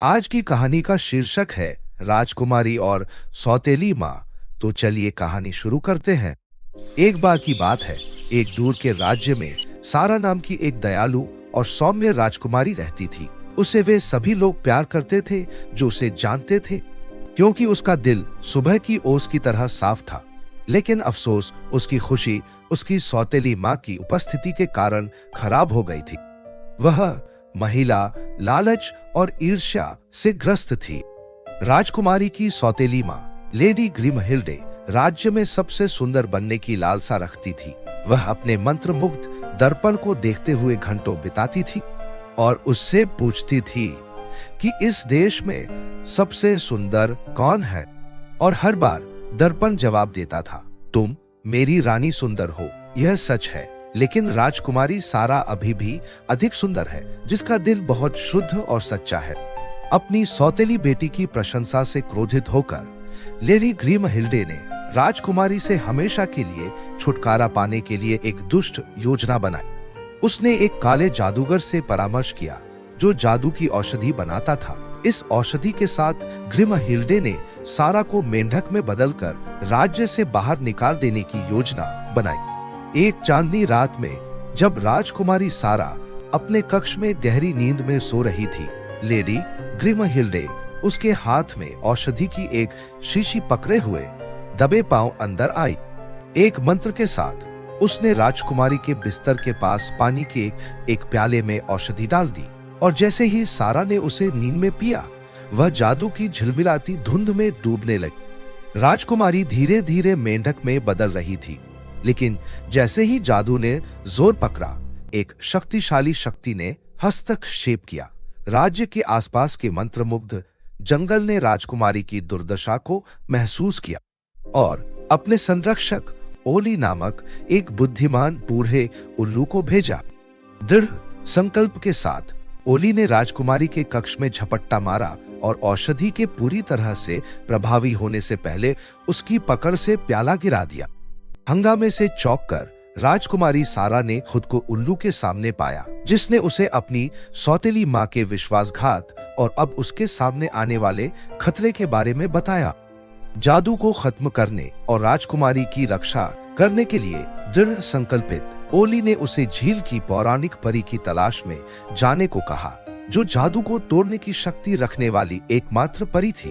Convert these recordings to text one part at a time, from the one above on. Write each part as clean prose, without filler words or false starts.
आज की कहानी का शीर्षक है राजकुमारी और सौतेली माँ। तो चलिए कहानी शुरू करते हैं। एक बार की बात है, एक दूर के राज्य में सारा नाम की एक दयालु और सौम्य राजकुमारी रहती थी। उसे वे सभी लोग प्यार करते थे जो उसे जानते थे, क्योंकि उसका दिल सुबह की ओस की तरह साफ था। लेकिन अफसोस, उसकी खुशी उसकी सौतेली माँ की उपस्थिति के कारण खराब हो गई थी। वह महिला लालच और ईर्ष्या से ग्रस्त थी। राजकुमारी की सौतेली माँ लेडी ग्रिमहिल्डे राज्य में सबसे सुंदर बनने की लालसा रखती थी। वह अपने मंत्रमुग्ध दर्पण को देखते हुए घंटों बिताती थी और उससे पूछती थी कि इस देश में सबसे सुंदर कौन है। और हर बार दर्पण जवाब देता था, तुम मेरी रानी सुंदर हो, यह सच है। लेकिन राजकुमारी सारा अभी भी अधिक सुंदर है, जिसका दिल बहुत शुद्ध और सच्चा है। अपनी सौतेली बेटी की प्रशंसा से क्रोधित होकर लेडी ग्रिमहिल्डे ने राजकुमारी से हमेशा के लिए छुटकारा पाने के लिए एक दुष्ट योजना बनाई। उसने एक काले जादूगर से परामर्श किया जो जादू की औषधि बनाता था। इस औषधि के साथ ग्रिमहिल्डे ने सारा को मेंढक में बदलकर राज्य से बाहर निकाल देने की योजना बनाई। एक चांदनी रात में जब राजकुमारी सारा अपने कक्ष में गहरी नींद में सो रही थी, लेडी ग्रिमहिल्डे उसके हाथ में औषधि की एक शीशी पकड़े हुए दबे पांव अंदर आई। एक मंत्र के साथ उसने राजकुमारी के बिस्तर के पास पानी के एक प्याले में औषधि डाल दी, और जैसे ही सारा ने उसे नींद में पिया, वह जादू की झिलमिलाती धुंध में डूबने लगी। राजकुमारी धीरे धीरे मेंढक में बदल रही थी, लेकिन जैसे ही जादू ने जोर पकड़ा, एक शक्तिशाली शक्ति ने हस्तक्षेप किया। राज्य के आसपास के मंत्रमुग्ध जंगल ने राजकुमारी की दुर्दशा को महसूस किया और अपने संरक्षक ओली नामक एक बुद्धिमान बूढ़े उल्लू को भेजा। दृढ़ संकल्प के साथ ओली ने राजकुमारी के कक्ष में झपट्टा मारा और औषधि के पूरी तरह से प्रभावी होने से पहले उसकी पकड़ से प्याला गिरा दिया। हंगामे से चौंककर राजकुमारी सारा ने खुद को उल्लू के सामने पाया, जिसने उसे अपनी सौतेली माँ के विश्वासघात और अब उसके सामने आने वाले खतरे के बारे में बताया। जादू को खत्म करने और राजकुमारी की रक्षा करने के लिए दृढ़ संकल्पित ओली ने उसे झील की पौराणिक परी की तलाश में जाने को कहा, जो जादू को तोड़ने की शक्ति रखने वाली एकमात्र परी थी।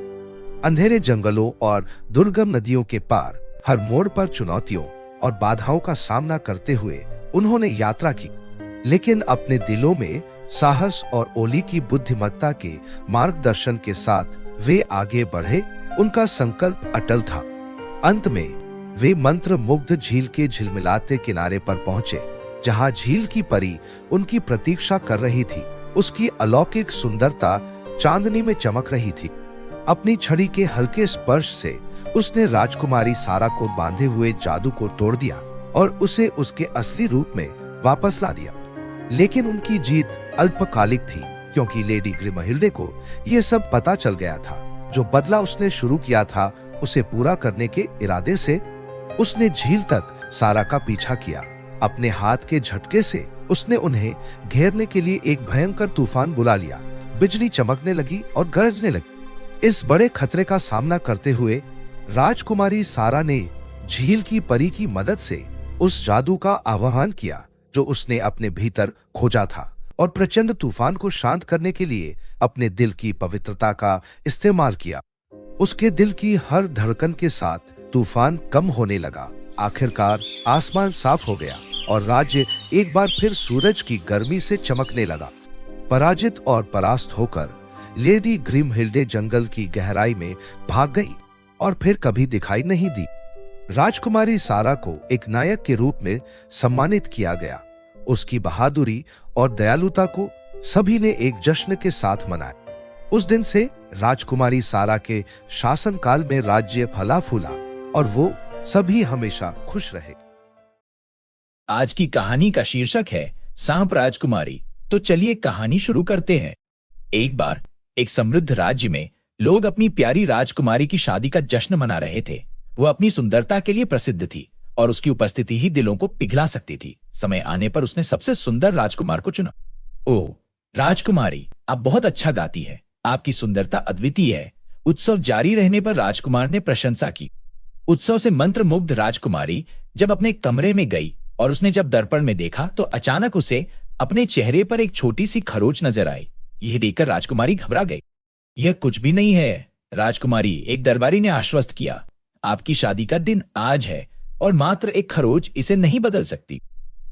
अंधेरे जंगलों और दुर्गम नदियों के पार हर मोड़ पर चुनौतियों और बाधाओं का सामना करते हुए उन्होंने यात्रा की, लेकिन अपने दिलों में साहस और ओली की बुद्धिमत्ता के मार्गदर्शन के साथ वे आगे बढ़े। उनका संकल्प अटल था। अंत में वे मंत्र मुग्ध झील के झिलमिलाते किनारे पर पहुंचे, जहां झील की परी उनकी प्रतीक्षा कर रही थी। उसकी अलौकिक सुंदरता चांदनी में चमक रही थी। अपनी छड़ी के हल्के स्पर्श से उसने राजकुमारी सारा को बांधे हुए जादू को तोड़ दिया और उसे उसके असली रूप में वापस ला दिया। लेकिन उनकी जीत अल्पकालिक थी, क्योंकि लेडी ग्रिमहिल्डे को यह सब पता चल गया था। जो बदला उसने शुरू किया था, उसे पूरा करने के इरादे से उसने झील तक सारा का पीछा किया। अपने हाथ के झटके से उसने उन्हें घेरने के लिए एक भयंकर तूफान बुला लिया। बिजली चमकने लगी और गरजने लगी। इस बड़े खतरे का सामना करते हुए राजकुमारी सारा ने झील की परी की मदद से उस जादू का आह्वान किया जो उसने अपने भीतर खोजा था, और प्रचंड तूफान को शांत करने के लिए अपने दिल की पवित्रता का इस्तेमाल किया। उसके दिल की हर धड़कन के साथ तूफान कम होने लगा। आखिरकार आसमान साफ हो गया और राज्य एक बार फिर सूरज की गर्मी से चमकने लगा। पराजित और परास्त होकर लेडी ग्रिमहिल्डे जंगल की गहराई में भाग गई और फिर कभी दिखाई नहीं दी। राजकुमारी सारा को एक नायक के रूप में सम्मानित किया गया। उसकी बहादुरी और दयालुता को सभी ने एक जश्न के साथ मनाया। उस दिन से राजकुमारी सारा के शासनकाल में राज्य फला फूला और वो सभी हमेशा खुश रहे। आज की कहानी का शीर्षक है सांप राजकुमारी। तो चलिए कहानी शुरू करते हैं। एक बार एक समृद्ध राज्य में लोग अपनी प्यारी राजकुमारी की शादी का जश्न मना रहे थे। वह अपनी सुंदरता के लिए प्रसिद्ध थी और उसकी उपस्थिति ही दिलों को पिघला सकती थी। समय आने पर उसने सबसे सुंदर राजकुमार को चुना। ओह राजकुमारी, आप बहुत अच्छा गाती है। आपकी सुंदरता अद्वितीय है। उत्सव जारी रहने पर राजकुमार ने प्रशंसा की। उत्सव से मंत्रमुग्ध राजकुमारी जब अपने कमरे में गई और उसने जब दर्पण में देखा तो अचानक उसे अपने चेहरे पर एक छोटी सी खरोच नजर आई। यह देखकर राजकुमारी घबरा गई। यह कुछ भी नहीं है राजकुमारी, एक दरबारी ने आश्वस्त किया। आपकी शादी का दिन आज है और मात्र एक खरोच इसे नहीं बदल सकती।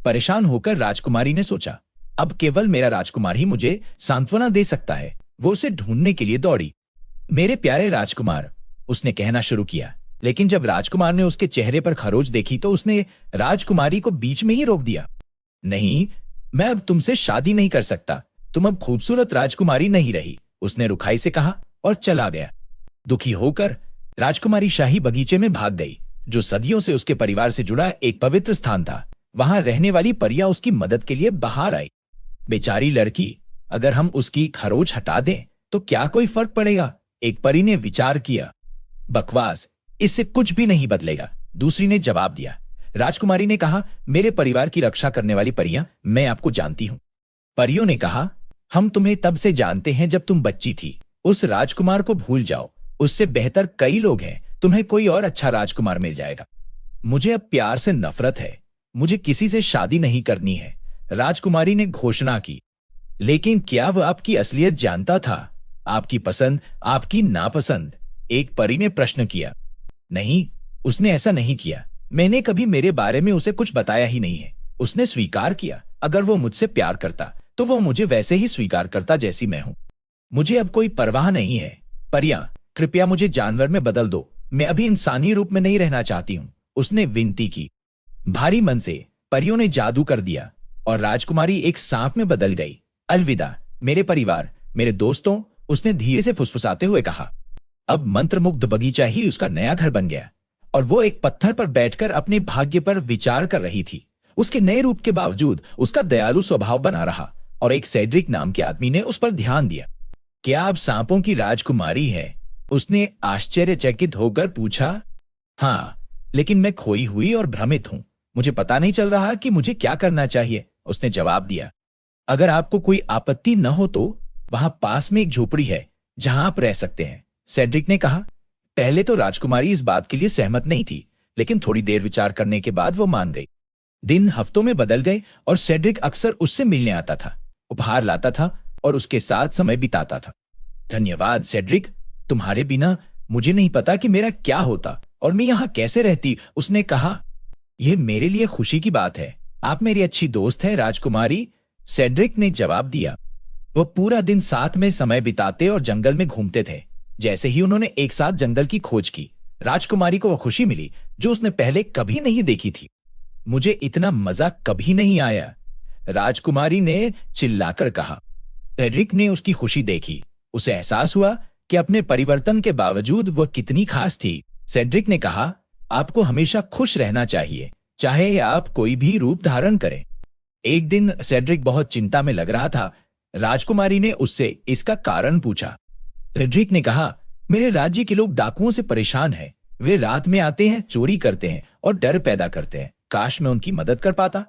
परेशान होकर राजकुमारी ने सोचा, अब केवल मेरा राजकुमार ही मुझे सांत्वना दे सकता है। वो उसे ढूंढने के लिए दौड़ी। मेरे प्यारे राजकुमार, उसने कहना शुरू किया, लेकिन जब राजकुमार ने उसके चेहरे पर खरोच देखी तो उसने राजकुमारी को बीच में ही रोक दिया। नहीं, मैं अब तुमसे शादी नहीं कर सकता। तुम अब खूबसूरत राजकुमारी नहीं रही, उसने रुखाई से कहा और चला गया। दुखी होकर राजकुमारी शाही बगीचे में भाग गई, जो सदियों से उसके परिवार से जुड़ा एक पवित्र स्थान था। वहां रहने वाली परियां उसकी मदद के लिए बाहर आई। बेचारी लड़की, अगर हम उसकी खरोच हटा दें तो क्या कोई फर्क पड़ेगा? एक परी ने विचार किया। बकवास, इससे कुछ भी नहीं बदलेगा, दूसरी ने जवाब दिया। राजकुमारी ने कहा, मेरे परिवार की रक्षा करने वाली परियां, मैं आपको जानती हूं। परियों ने कहा, हम तुम्हें तब से जानते हैं जब तुम बच्ची थी। उस राजकुमार को भूल जाओ, उससे बेहतर कई लोग हैं। तुम्हें कोई और अच्छा राजकुमार मिल जाएगा। मुझे अब प्यार से नफरत है, मुझे किसी से शादी नहीं करनी है, राजकुमारी ने घोषणा की। लेकिन क्या वह आपकी असलियत जानता था? आपकी पसंद, आपकी नापसंद? एक परी ने प्रश्न किया। नहीं, उसने ऐसा नहीं किया। मैंने कभी मेरे बारे में उसे कुछ बताया ही नहीं है। उसने स्वीकार किया, अगर वो मुझसे प्यार करता तो वो मुझे वैसे ही स्वीकार करता जैसी मैं हूं। मुझे अब कोई परवाह नहीं है। परियां, कृपया मुझे जानवर में बदल दो, मैं अभी इंसानी रूप में नहीं रहना चाहती हूं, उसने विनती की। भारी मन से परियों ने जादू कर दिया और राजकुमारी एक सांप में बदल गई। अलविदा मेरे परिवार, मेरे दोस्तों, उसने धीरे से फुसफुसाते हुए कहा। अब मंत्रमुग्ध बगीचा ही उसका नया घर बन गया और वो एक पत्थर पर बैठकर अपने भाग्य पर विचार कर रही थी। उसके नए रूप के बावजूद उसका दयालु स्वभाव बना रहा और एक सेड्रिक नाम के आदमी ने उस पर ध्यान दिया। क्या आप सांपों की राजकुमारी है? उसने आश्चर्यचकित होकर पूछा। हाँ, लेकिन मैं खोई हुई और भ्रमित हूं। मुझे पता नहीं चल रहा कि मुझे क्या करना चाहिए, उसने जवाब दिया। अगर आपको कोई आपत्ति न हो तो वहां पास में एक झोपड़ी है जहां आप रह सकते हैं, सेड्रिक ने कहा। पहले तो राजकुमारी इस बात के लिए सहमत नहीं थी, लेकिन थोड़ी देर विचार करने के बाद वो मान गई। दिन हफ्तों में बदल गए और सेड्रिक अक्सर उससे मिलने आता था, उपहार लाता था और उसके साथ समय बिताता था। धन्यवाद सेड्रिक, तुम्हारे बिना मुझे नहीं पता कि मेरा क्या होता और मैं यहां कैसे रहती, उसने कहा। यह मेरे लिए खुशी की बात है, आप मेरी अच्छी दोस्त है राजकुमारी, सेड्रिक ने जवाब दिया। वो पूरा दिन साथ में समय बिताते और जंगल में घूमते थे। जैसे ही उन्होंने एक साथ जंगल की खोज की, राजकुमारी को वह खुशी मिली जो उसने पहले कभी नहीं देखी थी। मुझे इतना मजा कभी नहीं आया, राजकुमारी ने चिल्लाकर कहा। सेड्रिक ने उसकी खुशी देखी। उसे एहसास हुआ कि अपने परिवर्तन के बावजूद वह कितनी खास थी। सेड्रिक ने कहा, आपको हमेशा खुश रहना चाहिए, चाहे आप कोई भी रूप धारण करें। एक दिन सेड्रिक बहुत चिंता में लग रहा था। राजकुमारी ने उससे इसका कारण पूछा। सेड्रिक ने कहा, मेरे राज्य के लोग डाकुओं से परेशान हैं। वे रात में आते हैं, चोरी करते हैं और डर पैदा करते हैं। काश मैं उनकी मदद कर पाता।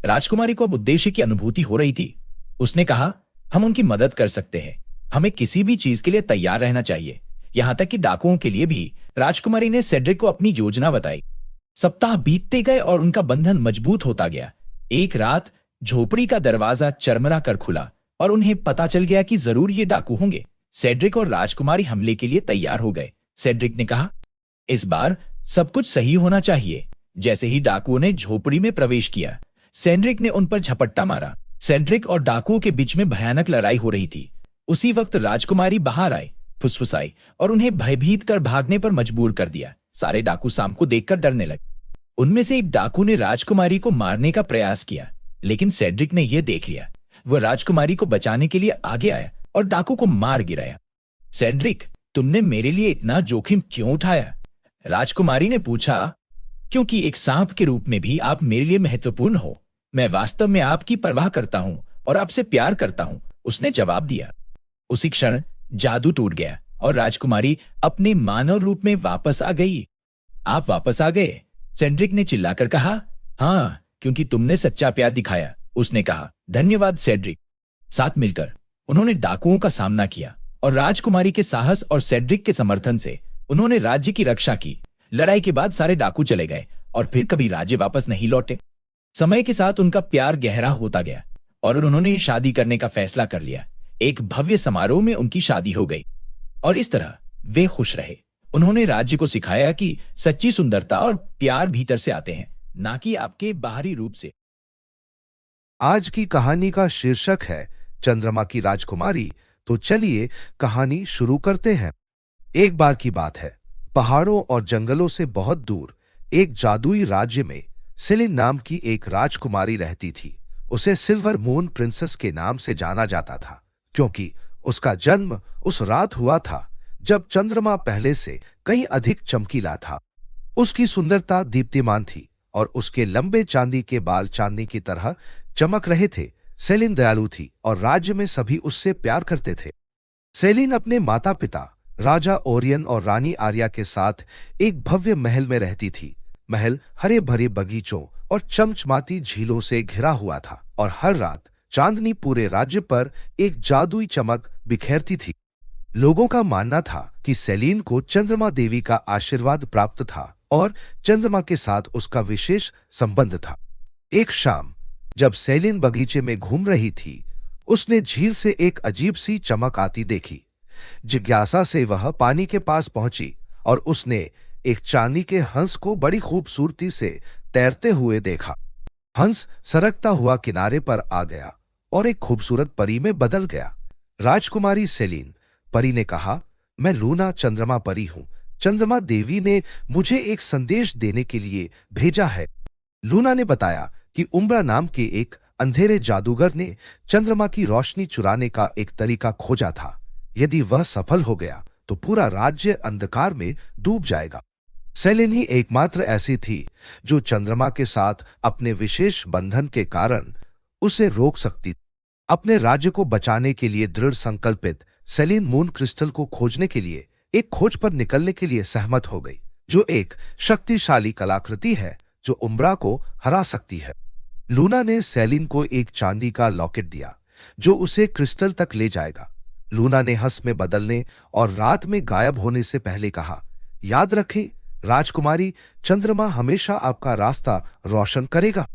राजकुमारी को अब उद्देश्य की अनुभूति हो रही थी। उसने कहा, हम उनकी मदद कर सकते हैं। हमें किसी भी चीज के लिए तैयार रहना चाहिए, यहां तक कि डाकुओं के लिए भी। राजकुमारी ने सेड्रिक को अपनी योजना बताई। सप्ताह बीतते गए और उनका बंधन मजबूत होता गया। एक रात झोपड़ी का दरवाजा चरमरा कर खुला और उन्हें पता चल गया कि जरूर ये डाकू होंगे। सेड्रिक और राजकुमारी हमले के लिए तैयार हो गए। सेड्रिक ने कहा, इस बार सब कुछ सही होना चाहिए। जैसे ही डाकुओं ने झोपड़ी में प्रवेश किया, सेड्रिक ने उन पर झपट्टा मारा। सेड्रिक और डाकुओं के बीच में भयानक लड़ाई हो रही थी। उसी वक्त राजकुमारी बाहर आई, फुसफुसाई और उन्हें भयभीत कर भागने पर मजबूर कर दिया। सारे डाकू सांप को देखकर डरने लगे। उनमें से एक डाकू ने राजकुमारी को मारने का प्रयास किया, लेकिन सेड्रिक ने यह देख लिया। वह राजकुमारी को बचाने के लिए आगे आया और डाकू को मार गिराया। सेड्रिक, तुमने मेरे लिए इतना जोखिम क्यों उठाया? राजकुमारी ने पूछा। क्योंकि एक सांप के रूप में भी आप मेरे लिए महत्वपूर्ण हो। मैं वास्तव में आपकी परवाह करता हूं और आपसे प्यार करता हूं, उसने जवाब दिया। उसी क्षण जादू टूट गया और राजकुमारी अपने मानव रूप में वापस आ गई। आप वापस आ गए? सेड्रिक ने चिल्लाकर कहा। हाँ, क्योंकि तुमने सच्चा प्यार दिखाया, उसने कहा। धन्यवाद सेड्रिक। साथ मिलकर उन्होंने डाकुओं का सामना किया और राजकुमारी के साहस और सेड्रिक के समर्थन से उन्होंने राज्य की रक्षा की। लड़ाई के बाद सारे डाकू चले गए और फिर कभी राज्य वापस नहीं लौटे। समय के साथ उनका प्यार गहरा होता गया और उन्होंने शादी करने का फैसला कर लिया। एक भव्य समारोह में उनकी शादी हो गई और इस तरह वे खुश रहे। उन्होंने राज्य को सिखाया कि सच्ची सुंदरता और प्यार भीतर से आते हैं, ना कि आपके बाहरी रूप से। आज की कहानी का शीर्षक है चंद्रमा की राजकुमारी। तो चलिए कहानी शुरू करते हैं। एक बार की बात है, पहाड़ों और जंगलों से बहुत दूर एक जादुई राज्य में सेलिन नाम की एक राजकुमारी रहती थी। उसे सिल्वर मून प्रिंसेस के नाम से जाना जाता था, क्योंकि उसका जन्म उस रात हुआ था जब चंद्रमा पहले से कहीं अधिक चमकीला था। उसकी सुंदरता दीप्तिमान थी और उसके लंबे चांदी के बाल चांदनी की तरह चमक रहे थे। सेलिन दयालु थी और राज्य में सभी उससे प्यार करते थे। सेलिन अपने माता पिता राजा ओरियन और रानी आर्या के साथ एक भव्य महल में रहती थी। महल हरे भरे बगीचों और चमचमाती झीलों से घिरा हुआ था और हर रात चांदनी पूरे राज्य पर एक जादुई चमक बिखेरती थी। लोगों का मानना था कि सेलिन को चंद्रमा देवी का आशीर्वाद प्राप्त था और चंद्रमा के साथ उसका विशेष संबंध था। एक शाम जब सेलिन बगीचे में घूम रही थी, उसने झील से एक अजीब सी चमक आती देखी। जिज्ञासा से वह पानी के पास पहुंची और उसने एक चांदी के हंस को बड़ी खूबसूरती से तैरते हुए देखा। हंस सरकता हुआ किनारे पर आ गया और एक खूबसूरत परी में बदल गया। राजकुमारी सेलिन, परी ने कहा, मैं लूना चंद्रमा परी हूं। चंद्रमा देवी ने मुझे एक संदेश देने के लिए भेजा है। लूना ने बताया कि उम्ब्रा नाम के एक अंधेरे जादूगर ने चंद्रमा की रोशनी चुराने का एक तरीका खोजा था। यदि वह सफल हो गया तो पूरा राज्य अंधकार में डूब जाएगा। सेलिन ही एकमात्र ऐसी थी जो चंद्रमा के साथ अपने विशेष बंधन के कारण उसे रोक सकती। अपने राज्य को बचाने के लिए दृढ़ संकल्पित सेलिन मून क्रिस्टल को खोजने के लिए एक खोज पर निकलने के लिए सहमत हो गई, जो एक शक्तिशाली कलाकृति है जो उम्ब्रा को हरा सकती है। लूना ने सेलिन को एक चांदी का लॉकेट दिया जो उसे क्रिस्टल तक ले जाएगा। लूना ने हंस में बदलने और रात में गायब होने से पहले कहा, याद रखें राजकुमारी, चंद्रमा हमेशा आपका रास्ता रोशन करेगा।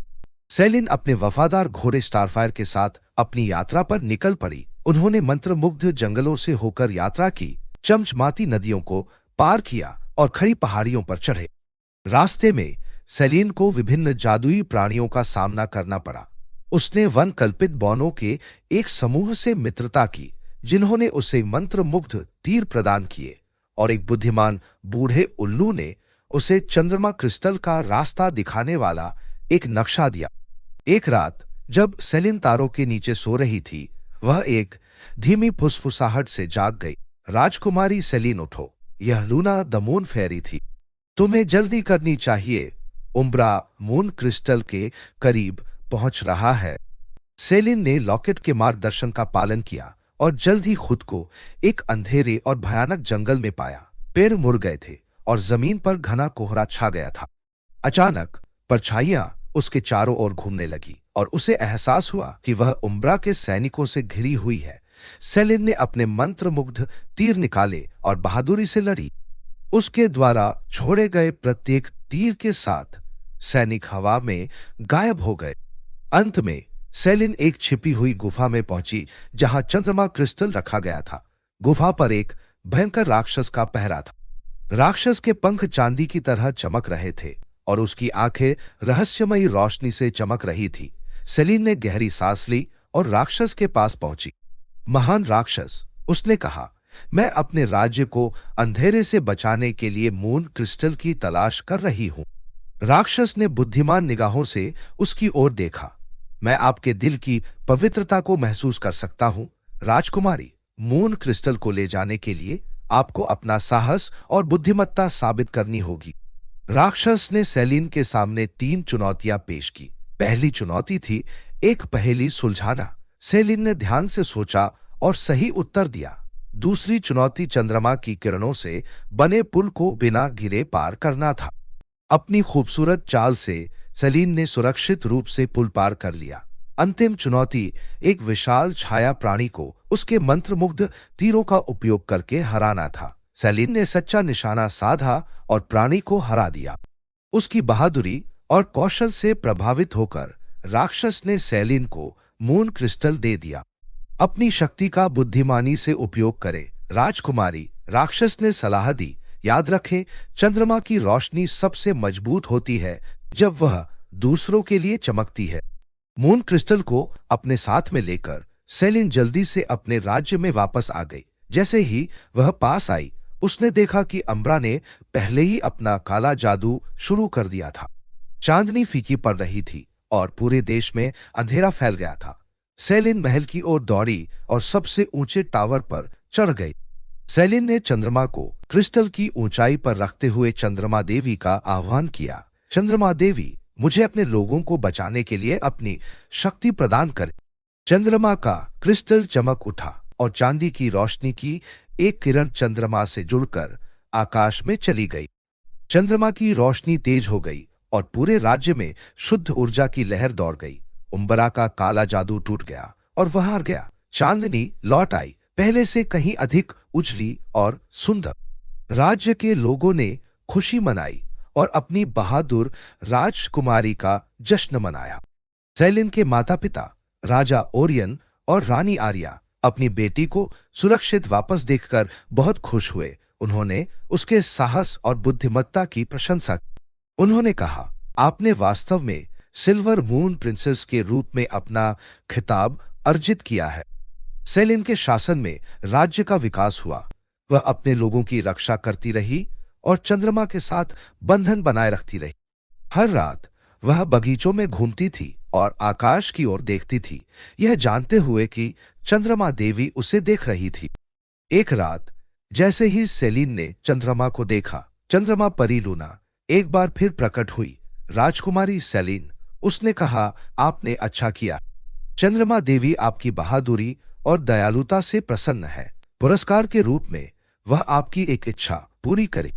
सेलिन अपने वफादार घोड़े स्टारफायर के साथ अपनी यात्रा पर निकल पड़ी। उन्होंने मंत्रमुग्ध जंगलों से होकर यात्रा की, चमचमाती नदियों को पार किया और खड़ी पहाड़ियों पर चढ़े। रास्ते में सेलिन को विभिन्न जादुई प्राणियों का सामना करना पड़ा। उसने वन कल्पित बौनों के एक समूह से मित्रता की, जिन्होंने उसे मंत्रमुग्ध तीर प्रदान किए, और एक बुद्धिमान बूढ़े उल्लू ने उसे चंद्रमा क्रिस्टल का रास्ता दिखाने वाला एक नक्शा दिया। एक रात जब सेलिन तारों के नीचे सो रही थी, वह एक धीमी फुसफुसाहट से जाग गई। राजकुमारी सेलिन, उठो, यह लूना द मून फेरी थी। तुम्हें जल्दी करनी चाहिए, उम्ब्रा मून क्रिस्टल के करीब पहुंच रहा है। सेलिन ने लॉकेट के मार्गदर्शन का पालन किया और जल्द ही खुद को एक अंधेरे और भयानक जंगल में पाया। पेड़ मुड़ गए थे और जमीन पर घना कोहरा छा गया था। अचानक परछाइयां उसके चारों ओर घूमने लगी और उसे एहसास हुआ कि वह उम्ब्रा के सैनिकों से घिरी हुई है। सेलिन ने अपने मंत्रमुग्ध तीर निकाले और बहादुरी से लड़ी। उसके द्वारा छोड़े गए प्रत्येक तीर के साथ सैनिक हवा में गायब हो गए। अंत में सेलिन एक छिपी हुई गुफा में पहुंची जहां चंद्रमा क्रिस्टल रखा गया था। गुफा पर एक भयंकर राक्षस का पहरा था। राक्षस के पंख चांदी की तरह चमक रहे थे और उसकी आंखें रहस्यमयी रोशनी से चमक रही थी। सेलिन ने गहरी सांस ली और राक्षस के पास पहुंची। महान राक्षस, उसने कहा, मैं अपने राज्य को अंधेरे से बचाने के लिए मून क्रिस्टल की तलाश कर रही हूं। राक्षस ने बुद्धिमान निगाहों से उसकी ओर देखा। मैं आपके दिल की पवित्रता को महसूस कर सकता हूं। राजकुमारी, मून क्रिस्टल को ले जाने के लिए आपको अपना साहस और बुद्धिमत्ता साबित करनी होगी। राक्षस ने सेलिन के सामने 3 चुनौतियां पेश की। पहली चुनौती थी एक पहेली सुलझाना। सेलिन ने ध्यान से सोचा और सही उत्तर दिया। दूसरी चुनौती चंद्रमा की किरणों से बने पुल को बिना गिरे पार करना था। अपनी खूबसूरत चाल से सेलिन ने सुरक्षित रूप से पुल पार कर लिया। अंतिम चुनौती एक विशाल छाया प्राणी को उसके मंत्रमुग्ध तीरों का उपयोग करके हराना था। सेलिन ने सच्चा निशाना साधा और प्राणी को हरा दिया। उसकी बहादुरी और कौशल से प्रभावित होकर राक्षस ने सेलिन को मून क्रिस्टल दे दिया। अपनी शक्ति का बुद्धिमानी से उपयोग करे राजकुमारी। राक्षस ने सलाह दी, याद रखें, चंद्रमा की रोशनी सबसे मजबूत होती है जब वह दूसरों के लिए चमकती है। मून क्रिस्टल को अपने साथ में लेकर सेलिन जल्दी से अपने राज्य में वापस आ गई। जैसे ही वह पास आई, उसने देखा कि अम्बरा ने पहले ही अपना काला जादू शुरू कर दिया था। चांदनी फीकी पड़ रही थी और पूरे देश में अंधेरा फैल गया था। सेलिन महल की ओर दौड़ी और सबसे ऊंचे टावर पर चढ़ गई। सेलिन ने चंद्रमा को क्रिस्टल की ऊंचाई पर रखते हुए चंद्रमा देवी का आह्वान किया। चंद्रमा देवी, मुझे अपने लोगों को बचाने के लिए अपनी शक्ति प्रदान करें। चंद्रमा का क्रिस्टल चमक उठा और चांदी की रोशनी की एक किरण चंद्रमा से जुड़कर आकाश में चली गई। चंद्रमा की रोशनी तेज हो गई और पूरे राज्य में शुद्ध ऊर्जा की लहर दौड़ गई। उम्बरा का काला जादू टूट गया और वह हार गया। चांदनी लौट आई, पहले से कहीं अधिक उजली और सुंदर। राज्य के लोगों ने खुशी मनाई और अपनी बहादुर राजकुमारी का जश्न मनाया। सेलिन के माता पिता राजा ओरियन और रानी आर्या अपनी बेटी को सुरक्षित वापस देखकर बहुत खुश हुए। उन्होंने उसके साहस और बुद्धिमत्ता की प्रशंसा की। उन्होंने कहा, आपने वास्तव में सिल्वर मून प्रिंसेस के रूप में अपना खिताब अर्जित किया है। सेलिन के शासन में राज्य का विकास हुआ। वह अपने लोगों की रक्षा करती रही और चंद्रमा के साथ बंधन बनाए रखती रही। हर रात वह बगीचों में घूमती थी और आकाश की ओर देखती थी, यह जानते हुए कि चंद्रमा देवी उसे देख रही थी। एक रात जैसे ही सेलिन ने चंद्रमा को देखा, चंद्रमा परी लूना एक बार फिर प्रकट हुई। राजकुमारी सेलिन, उसने कहा, आपने अच्छा किया। चंद्रमा देवी आपकी बहादुरी और दयालुता से प्रसन्न है। पुरस्कार के रूप में वह आपकी एक इच्छा पूरी करे।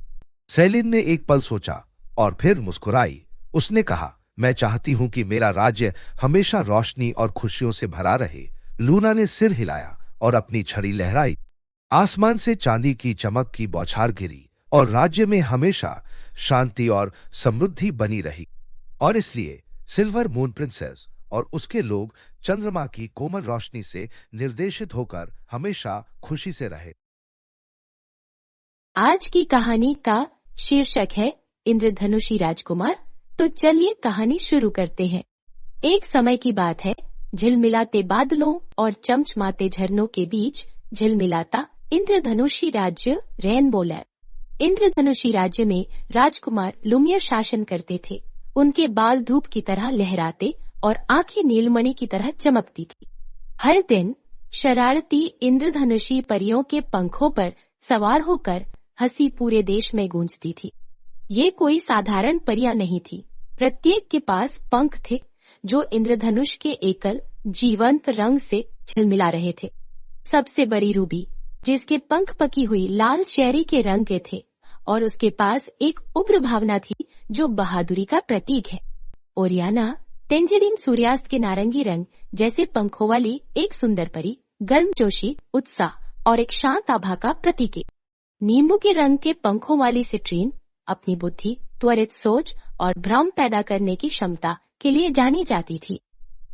सेलिन ने एक पल सोचा और फिर मुस्कुराई। उसने कहा, मैं चाहती हूं कि मेरा राज्य हमेशा रोशनी और खुशियों से भरा रहे। लूना ने सिर हिलाया और अपनी छड़ी लहराई। आसमान से चांदी की चमक की बौछार गिरी और राज्य में हमेशा शांति और समृद्धि बनी रही। और इसलिए सिल्वर मून प्रिंसेस और उसके लोग चंद्रमा की कोमल रोशनी से निर्देशित होकर हमेशा खुशी से रहे। आज की कहानी का शीर्षक है इंद्रधनुषी राजकुमार। तो चलिए कहानी शुरू करते हैं। एक समय की बात है, झिलमिलाते बादलों और चमचमाते झरनों के बीच झिलमिलाता इंद्रधनुषी राज्य रेनबोलैंड। इंद्रधनुषी राज्य में राजकुमार लुमियर शासन करते थे। उनके बाल धूप की तरह लहराते और आंखें नीलमणि की तरह चमकती थी। हर दिन शरारती इंद्रधनुषी परियों के पंखों पर सवार होकर हंसी पूरे देश में गूंजती थी। ये कोई साधारण परियां नहीं थी। प्रत्येक के पास पंख थे जो इंद्रधनुष के एकल जीवंत रंग से झिलमिला रहे थे। सबसे बड़ी रूबी, जिसके पंख पकी हुई लाल चेरी के रंग के थे और उसके पास एक उग्र भावना थी जो बहादुरी का प्रतीक है। ओरियाना, टेंजरीन सूर्यास्त के नारंगी रंग जैसे पंखों वाली एक सुंदर परी, गर्मजोशी, उत्साह और एक शांत आभा का प्रतीक है। नींबू के रंग के पंखों वाली सिट्रीन अपनी बुद्धि, त्वरित सोच और भ्रम पैदा करने की क्षमता के लिए जानी जाती थी।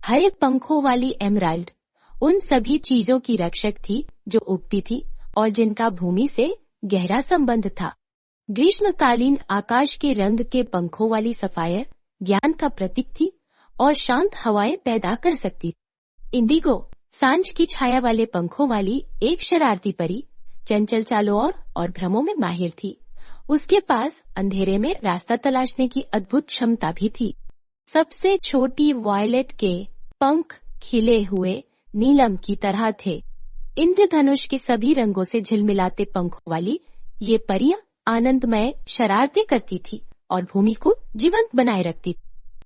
हरे पंखों वाली एमराल्ड उन सभी चीजों की रक्षक थी जो उगती थी और जिनका भूमि से गहरा संबंध था। ग्रीष्मकालीन आकाश के रंग के पंखों वाली सफायर ज्ञान का प्रतीक थी और शांत हवाएं पैदा कर सकती। इंडिगो, सांझ की छाया वाले पंखों वाली एक शरारती परी, चंचल चालों और भ्रमों में माहिर थी। उसके पास अंधेरे में रास्ता तलाशने की अद्भुत क्षमता भी थी। सबसे छोटी वायलेट के पंख खिले हुए नीलम की तरह थे। इंद्रधनुष के सभी रंगों से झिलमिलाते पंखों वाली ये परियां आनंदमय शरारतें करती थी और भूमि को जीवंत बनाए रखती थी।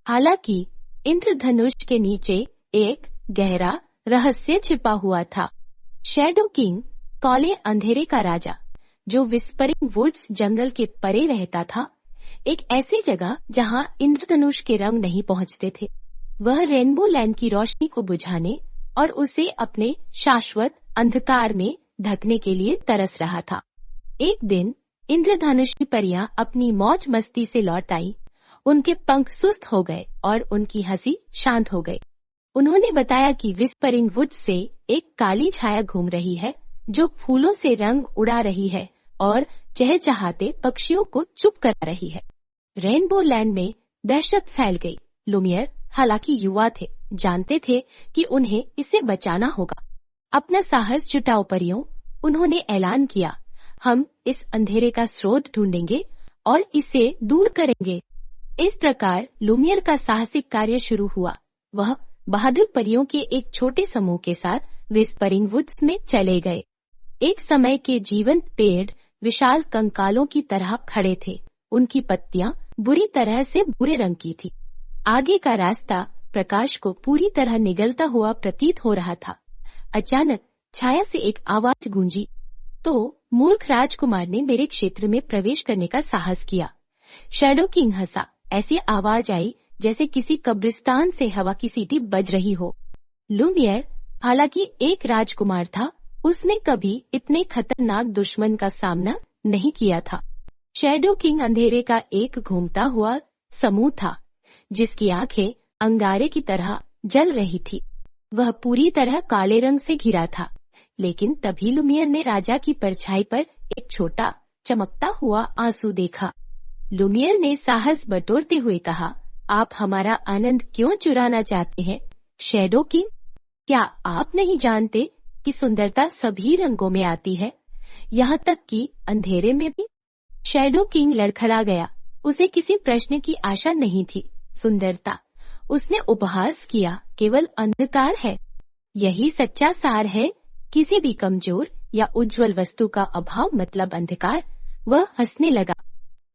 हालांकि इंद्रधनुष के नीचे एक गहरा रहस्य छिपा हुआ था। शैडो किंग, काले अंधेरे का राजा, जो विस्परिंग वुड्स जंगल के परे रहता था, एक ऐसी जगह जहां इंद्रधनुष के रंग नहीं पहुंचते थे। वह रेनबो लैंड की रोशनी को बुझाने और उसे अपने शाश्वत अंधकार में ढकने के लिए तरस रहा था। एक दिन इंद्रधनुषी परियां अपनी मौज मस्ती से लौट आई। उनके पंख सुस्त हो गए और उनकी हंसी शांत हो गई। उन्होंने बताया कि विस्परिंग वुड से एक काली छाया घूम रही है जो फूलों से रंग उड़ा रही है और चहचहाते पक्षियों को चुप करा रही है। रेनबो लैंड में दहशत फैल गई। लुमियर, हालांकि युवा थे, जानते थे कि उन्हें इसे बचाना होगा। अपना साहस जुटाओ परियों, उन्होंने ऐलान किया, हम इस अंधेरे का स्रोत ढूंढेंगे और इसे दूर करेंगे। इस प्रकार लुमियर का साहसिक कार्य शुरू हुआ। वह बहादुर परियों के एक छोटे समूह के साथ विस्परिंग वुड्स में चले गए। एक समय के जीवंत पेड़ विशाल कंकालों की तरह खड़े थे। उनकी पत्तियां बुरी तरह से भूरे रंग की थी। आगे का रास्ता प्रकाश को पूरी तरह निगलता हुआ प्रतीत हो रहा था। अचानक छाया से एक आवाज गूंजी, तो मूर्ख राजकुमार ने मेरे क्षेत्र में प्रवेश करने का साहस किया। शैडो किंग हंसा। ऐसी आवाज आई जैसे किसी कब्रिस्तान से हवा की सीटी बज रही हो। लुमियर, हालांकि एक राजकुमार था, उसने कभी इतने खतरनाक दुश्मन का सामना नहीं किया था। शैडो किंग अंधेरे का एक घूमता हुआ समूह था जिसकी आंखें अंगारे की तरह जल रही थी। वह पूरी तरह काले रंग से घिरा था। लेकिन तभी लुमियर ने राजा की परछाई पर एक छोटा चमकता हुआ आंसू देखा। लुमियर ने साहस बटोरते हुए कहा, आप हमारा आनंद क्यों चुराना चाहते हैं शैडो किंग? क्या आप नहीं जानते कि सुंदरता सभी रंगों में आती है, यहाँ तक कि अंधेरे में भी? शैडो किंग लड़खड़ा गया। उसे किसी प्रश्न की आशा नहीं थी। सुंदरता, उसने उपहास किया, केवल अंधकार है। यही सच्चा सार है। किसी भी कमजोर या उज्जवल वस्तु का अभाव मतलब अंधकार। वह हंसने लगा।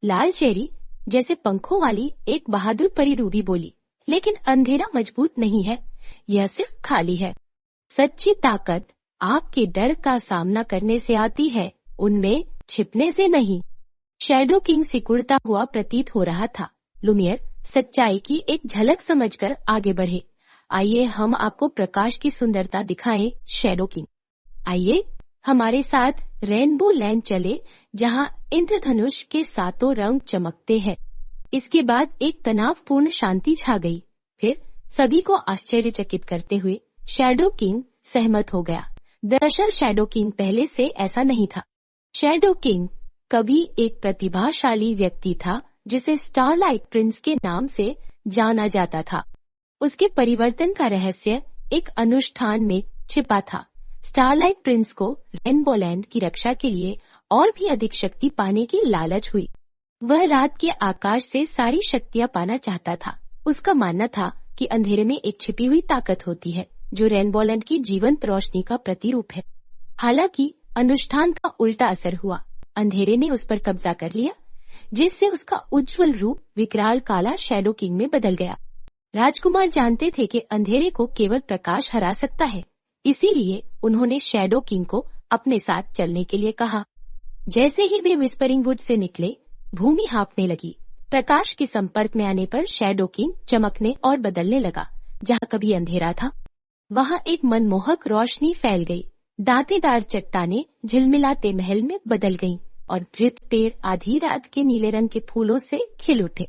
लाल चेरी जैसे पंखों वाली एक बहादुर परी रूबी बोली, लेकिन अंधेरा मजबूत नहीं है, यह सिर्फ खाली है। सच्ची ताकत आपके डर का सामना करने से आती है, उनमें छिपने से नहीं। शैडो किंग सिकुड़ता हुआ प्रतीत हो रहा था। लुमियर सच्चाई की एक झलक समझकर आगे बढ़े। आइए हम आपको प्रकाश की सुंदरता दिखाएं शैडो किंग। आइए हमारे साथ रेनबो लैंड चले जहां इंद्रधनुष के सातों रंग चमकते हैं। इसके बाद एक तनावपूर्ण शांति छा गई। फिर सभी को आश्चर्यचकित करते हुए शैडो किंग सहमत हो गया। दरअसल शैडो किंग पहले से ऐसा नहीं था। शैडो किंग कभी एक प्रतिभाशाली व्यक्ति था जिसे स्टारलाइट प्रिंस के नाम से जाना जाता था। उसके परिवर्तन का रहस्य एक अनुष्ठान में छिपा था। स्टारलाइट प्रिंस को रेनबो लैंड की रक्षा के लिए और भी अधिक शक्ति पाने की लालच हुई। वह रात के आकाश से सारी शक्तियां पाना चाहता था। उसका मानना था कि अंधेरे में एक छिपी हुई ताकत होती है जो रेनबो लैंड की जीवंत रोशनी का प्रतिरूप है। हालांकि अनुष्ठान का उल्टा असर हुआ। अंधेरे ने उस पर कब्जा कर लिया, जिससे उसका उज्जवल रूप विकराल काला शैडो किंग में बदल गया। राजकुमार जानते थे कि अंधेरे को केवल प्रकाश हरा सकता है, इसीलिए उन्होंने शैडो किंग को अपने साथ चलने के लिए कहा। जैसे ही वे विस्परिंग वुड से निकले, भूमि हाँफने लगी। प्रकाश के संपर्क में आने पर शैडो किंग चमकने और बदलने लगा। जहाँ कभी अंधेरा था, वहाँ एक मनमोहक रोशनी फैल गई। दांतेदार चट्टानें झिलमिलाते महल में बदल गईं और वृद्ध पेड़ आधी रात के नीले रंग के फूलों से खिल उठे।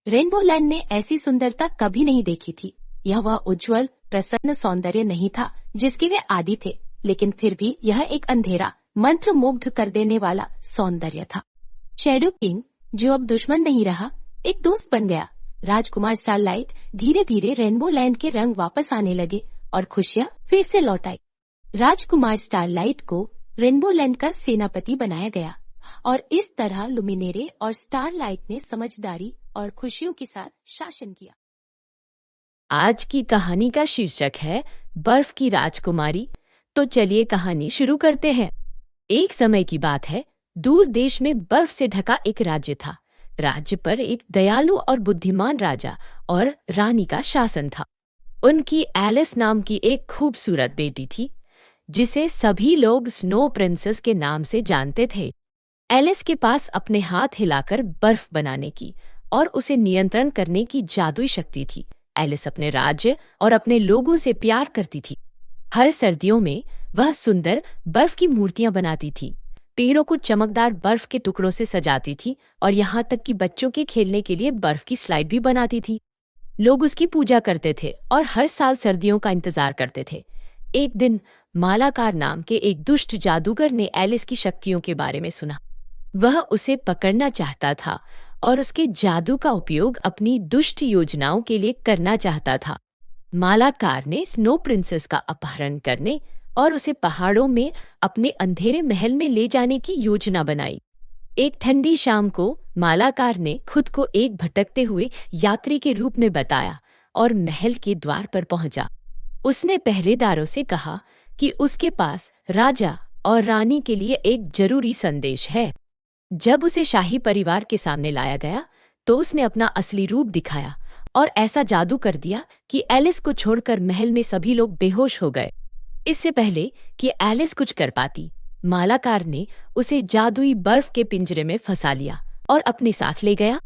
रेनबो लैंड ने ऐसी सुंदरता कभी नहीं देखी थी। यह वह उज्जवल प्रसन्न सौंदर्य नहीं था जिसके वे आदी थे, लेकिन फिर भी यह एक अंधेरा मंत्र मुग्ध कर देने वाला सौंदर्य था। शैडो किंग, जो अब दुश्मन नहीं रहा, एक दोस्त बन गया। राजकुमार स्टारलाइट धीरे धीरे रेनबो लैंड के रंग वापस आने लगे और खुशियां फिर से लौट आई। राजकुमार स्टारलाइट को रेनबो लैंड का सेनापति बनाया गया और इस तरह लुमिनेरे और स्टारलाइट ने समझदारी और खुशियों के साथ शासन किया। आज की कहानी का शीर्षक है बर्फ की राजकुमारी। तो चलिए कहानी शुरू करते हैं। एक समय की बात है, दूर देश में बर्फ से ढका एक राज्य था। राज्य पर एक दयालु और बुद्धिमान राजा और रानी का शासन था। उनकी एलिस नाम की एक खूबसूरत बेटी थी, जिसे सभी लोग स्नो प्रिंसेस के नाम से जानते थे। एलिस के पास अपने हाथ हिलाकर बर्फ बनाने की और उसे नियंत्रण करने की जादुई शक्ति थी। एलिस अपने राज्य और अपने लोगों से प्यार करती थी। हर सर्दियों में वह सुंदर बर्फ की मूर्तियां बनाती थी, पेड़ों को चमकदार बर्फ के टुकड़ों से सजाती थी और यहाँ तक कि बच्चों के खेलने के लिए बर्फ की स्लाइड भी बनाती थी। लोग उसकी पूजा करते थे और हर साल सर्दियों का इंतजार करते थे। एक दिन मालाकार नाम के एक दुष्ट जादूगर ने एलिस की शक्तियों के बारे में सुना। वह उसे पकड़ना चाहता था और उसके जादू का उपयोग अपनी दुष्ट योजनाओं के लिए करना चाहता था। मालाकार ने स्नो प्रिंसेस का अपहरण करने और उसे पहाड़ों में अपने अंधेरे महल में ले जाने की योजना बनाई। एक ठंडी शाम को मालाकार ने खुद को एक भटकते हुए यात्री के रूप में बताया और महल के द्वार पर पहुंचा। उसने पहरेदारों से कहा कि उसके पास राजा और रानी के लिए एक जरूरी संदेश है। जब उसे शाही परिवार के सामने लाया गया तो उसने अपना असली रूप दिखाया और ऐसा जादू कर दिया कि एलिस को छोड़कर महल में सभी लोग बेहोश हो गए। इससे पहले कि एलिस कुछ कर पाती, मालाकार ने उसे जादुई बर्फ के पिंजरे में फंसा लिया और अपने साथ ले गया।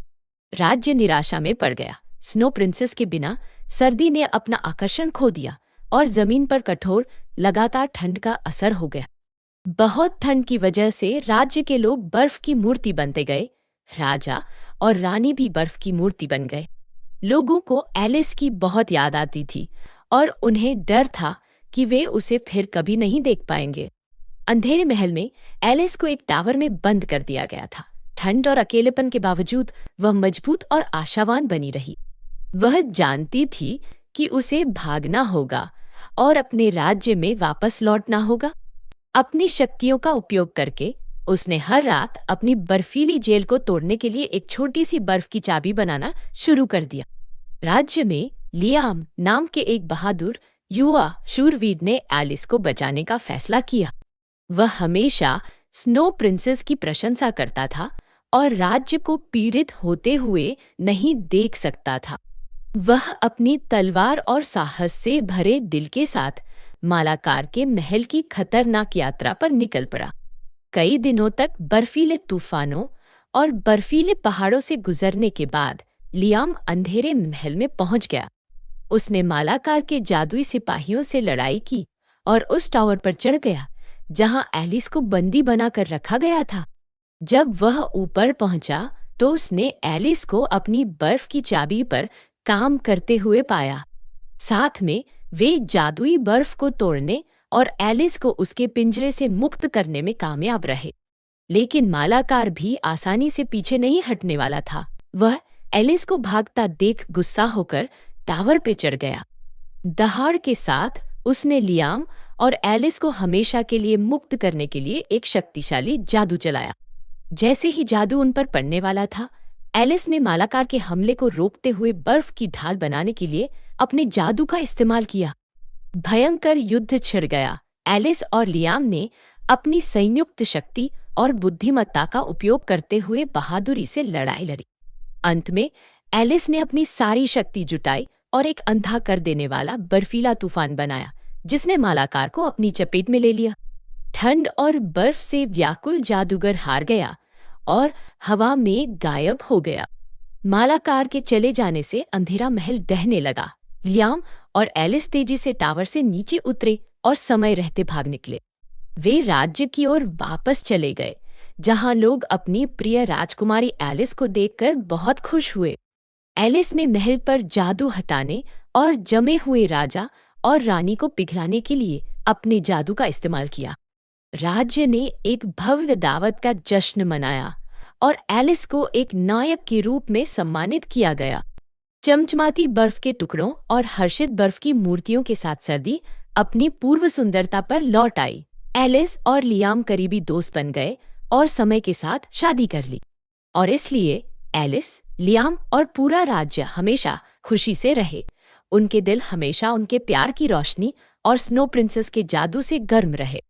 राज्य निराशा में पड़ गया। स्नो प्रिंसेस के बिना सर्दी ने अपना आकर्षण खो दिया और जमीन पर कठोर लगातार ठंड का असर हो गया। बहुत ठंड की वजह से राज्य के लोग बर्फ की मूर्ति बनते गए। राजा और रानी भी बर्फ की मूर्ति बन गए। लोगों को एलिस की बहुत याद आती थी और उन्हें डर था कि वे उसे फिर कभी नहीं देख पाएंगे। अंधेरे महल में एलिस को एक टावर में बंद कर दिया गया था। ठंड और अकेलेपन के बावजूद वह मजबूत और आशावान बनी रही। वह जानती थी कि उसे भागना होगा और अपने राज्य में वापस लौटना होगा। अपनी शक्तियों का उपयोग करके उसने हर रात अपनी बर्फीली जेल को तोड़ने के लिए एक छोटी सी बर्फ की चाबी बनाना शुरू कर दिया। राज्य में लियाम नाम के एक बहादुर युवा शूरवीर ने एलिस को बचाने का फैसला किया। वह हमेशा स्नो प्रिंसेस की प्रशंसा करता था और राज्य को पीड़ित होते हुए नहीं देख सकता था। वह अपनी तलवार और साहस से भरे दिल के साथ मालाकार के महल की खतरनाक यात्रा पर निकल पड़ा। कई दिनों तक बर्फीले तूफानों और बर्फीले पहाड़ों से गुजरने के बाद लियाम अंधेरे महल में पहुंच गया। उसने मालाकार के जादुई सिपाहियों से लड़ाई की और उस टावर पर चढ़ गया जहां एलिस को बंदी बनाकर रखा गया था। जब वह ऊपर पहुंचा तो उसने एलिस को अपनी बर्फ की चाबी पर काम करते हुए पाया। साथ में वे जादुई बर्फ को तोड़ने और एलिस को उसके पिंजरे से मुक्त करने में कामयाब रहे। लेकिन मालाकार भी आसानी से पीछे नहीं हटने वाला था। वह एलिस को भागता देख गुस्सा होकर टावर पे चढ़ गया। दहाड़ के साथ उसने लियाम और एलिस को हमेशा के लिए मुक्त करने के लिए एक शक्तिशाली जादू चलाया। जैसे ही जादू उन पर पड़ने वाला था, एलिस ने मालाकार के हमले को रोकते हुए बर्फ की ढाल बनाने के लिए अपने जादू का इस्तेमाल किया। भयंकर युद्ध छिड़ गया। एलिस और लियाम ने अपनी संयुक्त शक्ति और बुद्धिमत्ता का उपयोग करते हुए बहादुरी से लड़ाई लड़ी। अंत में एलिस ने अपनी सारी शक्ति जुटाई और एक अंधा कर देने वाला बर्फीला तूफान बनाया, जिसने मालाकार को अपनी चपेट में ले लिया। ठंड और बर्फ से व्याकुल जादूगर हार गया और हवा में गायब हो गया। मालाकार के चले जाने से अंधेरा महल दहने लगा। लियाम और एलिस तेजी से टावर से नीचे उतरे और समय रहते भाग निकले। वे राज्य की ओर वापस चले गए, जहां लोग अपनी प्रिय राजकुमारी एलिस को देखकर बहुत खुश हुए। एलिस ने महल पर जादू हटाने और जमे हुए राजा और रानी को पिघलाने के लिए अपने जादू का इस्तेमाल किया। राज्य ने एक भव्य दावत का जश्न मनाया और एलिस को एक नायक के रूप में सम्मानित किया गया। चमचमाती बर्फ के टुकड़ों और हर्षित बर्फ की मूर्तियों के साथ सर्दी अपनी पूर्व सुंदरता पर लौट आई। एलिस और लियाम करीबी दोस्त बन गए और समय के साथ शादी कर ली, और इसलिए एलिस, लियाम और पूरा राज्य हमेशा खुशी से रहे। उनके दिल हमेशा उनके प्यार की रोशनी और स्नो प्रिंसेस के जादू से गर्म रहे।